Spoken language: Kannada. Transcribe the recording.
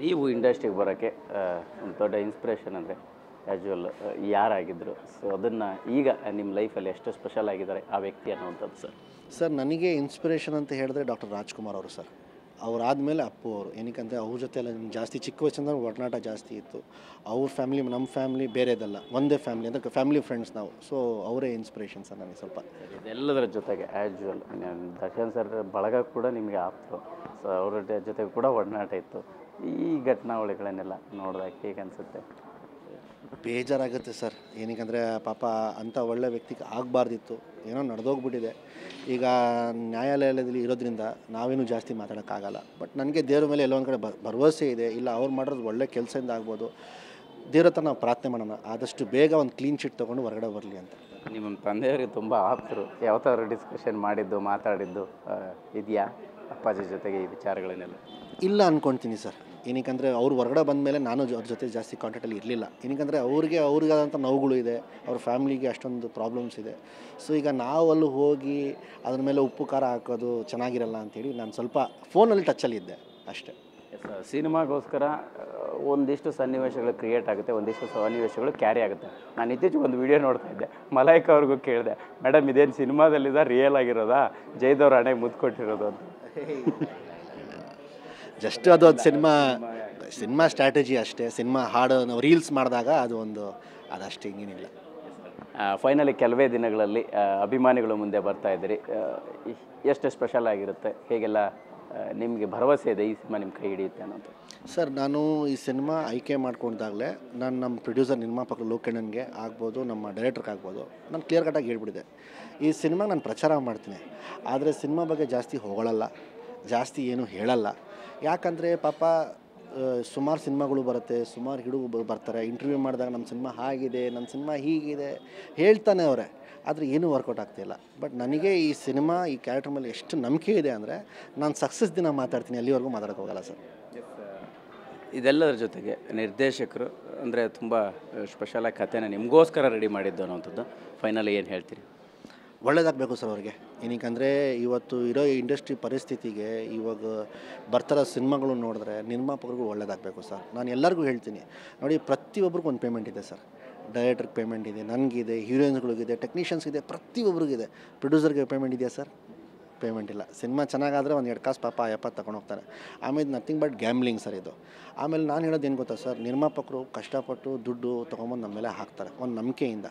ನೀವು ಇಂಡಸ್ಟ್ರಿಗೆ ಬರೋಕ್ಕೆ ಒಂದು ದೊಡ್ಡ ಇನ್ಸ್ಪಿರೇಷನ್ ಅಂದರೆ ಕ್ಯಾಶುವಲ್ ಯಾರಾಗಿದ್ದರು? ಸೊ ಅದನ್ನು ಈಗ ನಿಮ್ಮ ಲೈಫಲ್ಲಿ ಎಷ್ಟು ಸ್ಪೆಷಲ್ ಆಗಿದ್ದಾರೆ ಆ ವ್ಯಕ್ತಿ ಅನ್ನುವಂಥದ್ದು ಸರ್. ಸರ್ ನನಗೆ ಇನ್ಸ್ಪಿರೇಷನ್ ಅಂತ ಹೇಳಿದ್ರೆ ಡಾಕ್ಟರ್ ರಾಜ್ಕುಮಾರ್ ಅವರು ಸರ್. ಅವರಾದಮೇಲೆ ಅಪ್ಪು ಅವರು. ಏನಕ್ಕಂದರೆ ಅವ್ರ ಜೊತೆ ಎಲ್ಲ ಜಾಸ್ತಿ ಚಿಕ್ಕ ವಯಸ್ಸಿಂದ ಒಡನಾಟ ಜಾಸ್ತಿ ಇತ್ತು. ಅವ್ರ ಫ್ಯಾಮಿಲಿ ನಮ್ಮ ಫ್ಯಾಮಿಲಿ ಬೇರೆದಲ್ಲ, ಒಂದೇ ಫ್ಯಾಮಿಲಿ ಅಂದರೆ ಫ್ಯಾಮಿಲಿ ಫ್ರೆಂಡ್ಸ್ ನಾವು. ಸೊ ಅವರೇ ಇನ್ಸ್ಪಿರೇಷನ್ ಸರ್ ನನಗೆ ಸ್ವಲ್ಪ. ಇದೆಲ್ಲದರ ಜೊತೆಗೆ ಆ್ಯಶ್ವಲ್ ದರ್ಶನ್ ಸರ್ ಬಳಗ ಕೂಡ ನಿಮಗೆ ಆಪ್ತು. ಸೊ ಅವ್ರ ಜೊತೆಗೆ ಕೂಡ ಒಡನಾಟ ಇತ್ತು. ಈ ಘಟನಾವಳಿಗಳನ್ನೆಲ್ಲ ನೋಡಿದಾಗ ಹೇಗೆ ಅನಿಸುತ್ತೆ? ಬೇಜಾರಾಗುತ್ತೆ ಸರ್. ಏನಕ್ಕಂದರೆ ಪಾಪ ಅಂಥ ಒಳ್ಳೆ ವ್ಯಕ್ತಿಗೆ ಆಗಬಾರ್ದಿತ್ತು, ಏನೋ ನಡೆದೋಗ್ಬಿಟ್ಟಿದೆ. ಈಗ ನ್ಯಾಯಾಲಯದಲ್ಲಿ ಇರೋದ್ರಿಂದ ನಾವೇನು ಜಾಸ್ತಿ ಮಾತಾಡೋಕ್ಕಾಗಲ್ಲ. ಬಟ್ ನನಗೆ ದೇವ್ರ ಮೇಲೆ ಎಲ್ಲೋ ಒಂದು ಕಡೆ ಭರವಸೆ ಇದೆ. ಇಲ್ಲ ಅವ್ರು ಮಾಡೋದು ಒಳ್ಳೆ ಕೆಲಸದಿಂದ ಆಗ್ಬೋದು. ದೇವ್ರ ಹತ್ರ ನಾವು ಪ್ರಾರ್ಥನೆ ಮಾಡೋಣ, ಆದಷ್ಟು ಬೇಗ ಒಂದು ಕ್ಲೀನ್ ಶೀಟ್ ತೊಗೊಂಡು ಹೊರಗಡೆ ಬರಲಿ ಅಂತ. ನಿಮ್ಮ ತಂದೆಯವರಿಗೆ ತುಂಬ ಆಪ್ತರು. ಯಾವ ಥರ ಡಿಸ್ಕಷನ್ ಮಾಡಿದ್ದು ಮಾತಾಡಿದ್ದು ಇದೆಯಾ ಅಪ್ಪಾಜಿ ಜೊತೆಗೆ ಈ ವಿಚಾರಗಳನ್ನೆಲ್ಲ? ಇಲ್ಲ ಅಂದ್ಕೊಳ್ತೀನಿ ಸರ್. ಏನಕ್ಕಂದರೆ ಅವ್ರು ಹೊರಗಡೆ ಬಂದಮೇಲೆ ನಾನು ಅವ್ರ ಜೊತೆ ಜಾಸ್ತಿ ಕಾಂಟ್ಯಾಕ್ಟಲ್ಲಿ ಇರಲಿಲ್ಲ. ಏನಕ್ಕಂದರೆ ಅವ್ರಿಗಾದಂಥ ನೋವುಗಳು ಇದೆ, ಅವ್ರ ಫ್ಯಾಮ್ಲಿಗೆ ಅಷ್ಟೊಂದು ಪ್ರಾಬ್ಲಮ್ಸ್ ಇದೆ. ಸೊ ಈಗ ನಾವು ಅಲ್ಲಿ ಹೋಗಿ ಅದ್ರ ಮೇಲೆ ಉಪ್ಪು ಖಾರ ಹಾಕೋದು ಚೆನ್ನಾಗಿರಲ್ಲ ಅಂಥೇಳಿ ನಾನು ಸ್ವಲ್ಪ ಫೋನಲ್ಲಿ ಟಚ್ಚಲ್ಲಿದ್ದೆ ಅಷ್ಟೇ. ಸಿನಿಮಾಗೋಸ್ಕರ ಒಂದಿಷ್ಟು ಸನ್ನಿವೇಶಗಳು ಕ್ರಿಯೇಟ್ ಆಗುತ್ತೆ, ಒಂದಿಷ್ಟು ಸನ್ನಿವೇಶಗಳು ಕ್ಯಾರಿ ಆಗುತ್ತೆ. ನಾನು ಇತ್ತೀಚೆಗೆ ಒಂದು ವಿಡಿಯೋ ನೋಡ್ತಾ ಇದ್ದೆ, ಮಲೈಕ್ ಅವ್ರಿಗೂ ಕೇಳಿದೆ, ಮೇಡಮ್ ಇದೇನು ಸಿನಿಮಾದಲ್ಲಿದೆ ರಿಯಲ್ ಆಗಿರೋದಾ, ಜೈದವ್ರ ಹಣೆಗೆ ಮುದ್ದು ಕೊಟ್ಟಿರೋದು ಅಂತ. ಜಸ್ಟ್ ಅದು ಸಿನಿಮಾ ಸ್ಟ್ರಾಟಜಿ ಅಷ್ಟೇ. ಸಿನಿಮಾ ಹಾಡು ನಾವು ರೀಲ್ಸ್ ಮಾಡಿದಾಗ ಅದಷ್ಟು ಹಿಂಗೇನಿಲ್ಲ. ಫೈನಲಿ ಕೆಲವೇ ದಿನಗಳಲ್ಲಿ ಅಭಿಮಾನಿಗಳು ಮುಂದೆ ಬರ್ತಾ ಇದ್ದೀರಿ. ಎಷ್ಟು ಸ್ಪೆಷಲ್ ಆಗಿರುತ್ತೆ, ಹೇಗೆಲ್ಲ ನಿಮಗೆ ಭರವಸೆ ಇದೆ ಈ ಸಿನಿಮಾ ನಿಮ್ಮ ಕೈ ಹಿಡಿಯುತ್ತೆ ಅನ್ನೋದು? ಸರ್ ನಾನು ಈ ಸಿನಿಮಾ ಆಯ್ಕೆ ಮಾಡ್ಕೊಂಡಾಗಲೇ ನಾನು ನಮ್ಮ ಪ್ರೊಡ್ಯೂಸರ್ ನಿರ್ಮಾಪಕ ಲೋಕಣ್ಣನಿಗೆ ಆಗ್ಬೋದು, ನಮ್ಮ ಡೈರೆಕ್ಟ್ರಿಗೆ ಆಗ್ಬೋದು, ನಾನು ಕ್ಲಿಯರ್ ಕಟ್ಟಾಗಿ ಹೇಳ್ಬಿಟ್ಟಿದೆ, ಈ ಸಿನಿಮಾಗೆ ನಾನು ಪ್ರಚಾರ ಮಾಡ್ತೀನಿ, ಆದರೆ ಸಿನಿಮಾ ಬಗ್ಗೆ ಜಾಸ್ತಿ ಹೊಗಳಲ್ಲ, ಜಾಸ್ತಿ ಏನು ಹೇಳಲ್ಲ. ಯಾಕಂದರೆ ಪಾಪ ಸುಮಾರು ಸಿನಿಮಾಗಳು ಬರುತ್ತೆ, ಸುಮಾರು ಹುಡುಗರು ಬರ್ತಾರೆ, ಇಂಟರ್ವ್ಯೂ ಮಾಡಿದಾಗ ನಮ್ಮ ಸಿನಿಮಾ ಹಾಗಿದೆ, ನಮ್ಮ ಸಿನಿಮಾ ಹೀಗಿದೆ ಹೇಳ್ತಾನೆ ಅವರೇ, ಆದರೆ ಏನೂ ವರ್ಕೌಟ್ ಆಗ್ತಾಯಿಲ್ಲ. ಬಟ್ ನನಗೆ ಈ ಸಿನಿಮಾ ಈ ಕ್ಯಾರೆಕ್ಟರ್ ಮೇಲೆ ಎಷ್ಟು ನಂಬಿಕೆ ಇದೆ ಅಂದರೆ ನಾನು ಸಕ್ಸಸ್ ದಿನ ಮಾತಾಡ್ತೀನಿ, ಅಲ್ಲಿವರೆಗೂ ಮಾತಾಡೋಕ್ಕೆ ಹೋಗಲ್ಲ ಸರ್. ಇದೆಲ್ಲದರ ಜೊತೆಗೆ ನಿರ್ದೇಶಕರು ಅಂದರೆ ತುಂಬ ಸ್ಪೆಷಲಾಗಿ ಕಥೆನ ನಿಮಗೋಸ್ಕರ ರೆಡಿ ಮಾಡಿದ್ದು ಅನ್ನೋಂಥದ್ದು ಫೈನಲಿ ಏನು ಹೇಳ್ತೀರಿ? ಒಳ್ಳೇದಾಗಬೇಕು ಸರ್ ಅವ್ರಿಗೆ. ಏನಕ್ಕಂದರೆ ಇವತ್ತು ಇರೋ ಇಂಡಸ್ಟ್ರಿ ಪರಿಸ್ಥಿತಿಗೆ ಇವಾಗ ಬರ್ತಾರೋ ಸಿನಿಮಾಗಳು ನೋಡಿದ್ರೆ ನಿರ್ಮಾಪಕರಿಗೂ ಒಳ್ಳೇದಾಗಬೇಕು ಸರ್. ನಾನು ಎಲ್ಲರಿಗೂ ಹೇಳ್ತೀನಿ ನೋಡಿ, ಪ್ರತಿಯೊಬ್ಬರಿಗೂ ಒಂದು ಪೇಮೆಂಟ್ ಇದೆ ಸರ್. ಡೈರೆಕ್ಟ್ರಿಗೆ ಪೇಮೆಂಟ್ ಇದೆ, ನನಗಿದೆ, ಹೀರೋಯಿನ್ಸ್ಗಳಿಗಿದೆ, ಟೆಕ್ನಿಷಿಯನ್ಸ್ಗಿದೆ, ಪ್ರತಿಯೊಬ್ಬರಿಗಿದೆ. ಪ್ರೊಡ್ಯೂಸರ್ಗೆ ಪೇಮೆಂಟ್ ಇದೆಯಾ ಸರ್? ಪೇಮೆಂಟ್ ಇಲ್ಲ. ಸಿನಿಮಾ ಚೆನ್ನಾಗಾದರೆ ಒಂದು 2 ಕಾಸು ಪಾಪ ತಗೊಂಡು ಹೋಗ್ತಾರೆ. ಆಮೇಲೆ ನಥಿಂಗ್ ಬಟ್ ಗ್ಯಾಮ್ಲಿಂಗ್ ಸರ್ ಇದು. ಆಮೇಲೆ ನಾನು ಹೇಳೋದು ಏನು ಗೊತ್ತಾ ಸರ್, ನಿರ್ಮಾಪಕರು ಕಷ್ಟಪಟ್ಟು ದುಡ್ಡು ತೊಗೊಂಬಂದು ನಮ್ಮ ಮೇಲೆ ಹಾಕ್ತಾರೆ ಒಂದು ನಂಬಿಕೆಯಿಂದ.